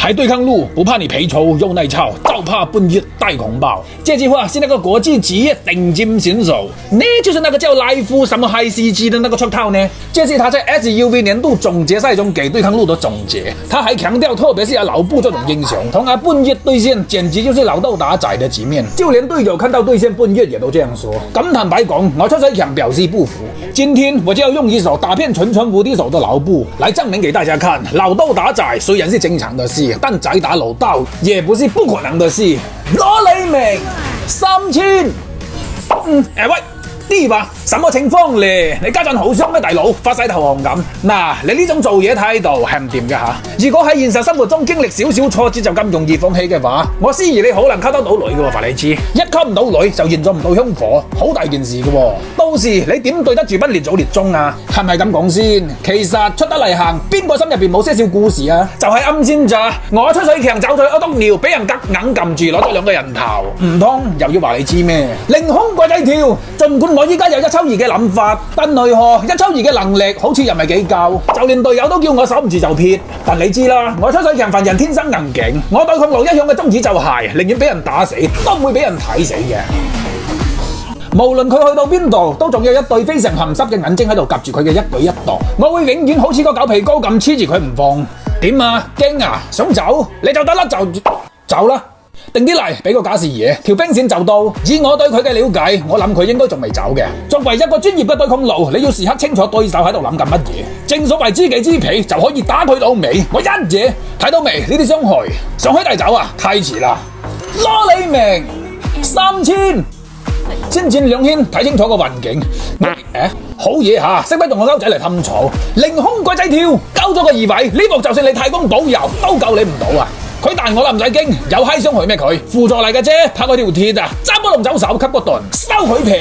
还对抗路，不怕你肥丑又耐操，就怕半夜带红包。这句话是那个国际级顶尖选手，那就是那个叫赖夫什么嗨 CG 的那个出套呢。这是他在 SUV 年度总决赛中给对抗路的总结。他还强调，特别是老布这种英雄，同半夜对线简直就是老豆打仔的局面。就连队友看到对线半夜也都这样说。咁坦白講，我出水強表示不服。今天我就要用一首打遍蠢蠢無敵手的老布來證明給大家看，老豆打仔雖然是正常的事，但仔打老豆也不是不可能的事。攞你命3000，喂，啲吧，什麼情況咧？你家陣好傷咩，大佬？發晒投降咁。嗱，你呢種做嘢態度係唔掂㗎吓。如果喺現實生活中經歷少少挫折就咁容易放棄嘅話，我思疑你可能溝得到女嘅喎，話你知。一溝唔到女就現咗唔到香火，好大件事嘅喎。到時你點對得住班列祖列宗啊？係咪咁講先？其實出得嚟行，邊個心入邊冇些少故事啊？就係啱先咋，我出水強走咗屙督尿，俾人夾硬撳住攞咗2個人頭，唔通又要話你知咩？凌空鬼仔跳，儘管我依家有1抽2嘅諗法，但奈何1抽2嘅能力好似又唔係幾夠，就連隊友都叫我守唔住就撇。但你知啦，我出水強份人天生硬頸，我對抗路一向嘅宗旨就係寧願俾人打死，都唔會俾人睇死嘅。無論佢去到邊度，都仲有一對非常鹹濕嘅眼睛喺度夾住佢嘅一舉一動。我會永遠好似個狗皮膏咁黐住佢唔放。點啊？驚啊？想走？你就得啦，就走啦。定啲嚟，俾個假視野，條兵線就到。以我對佢嘅了解，我諗佢應該仲未走嘅。作為一個專業嘅對抗路，你要時刻清楚對手喺度諗緊乜嘢。正所謂知己知彼，就可以打佢到尾。我一嘢睇到未？呢啲傷害，想開大走啊？太遲啦！攞你命3000。先戰2圈，睇清楚個環境。好嘢嚇，識得用個鈎仔嚟氹草，凌空鬼仔跳，交咗個2位，呢幕就算你太公保佑都救你唔到啊！佢彈我啦，唔使驚，有閪傷害咩佢？輔助嚟嘅啫，拍佢條鐵啊，揸波龍走手，吸個盾，收佢皮。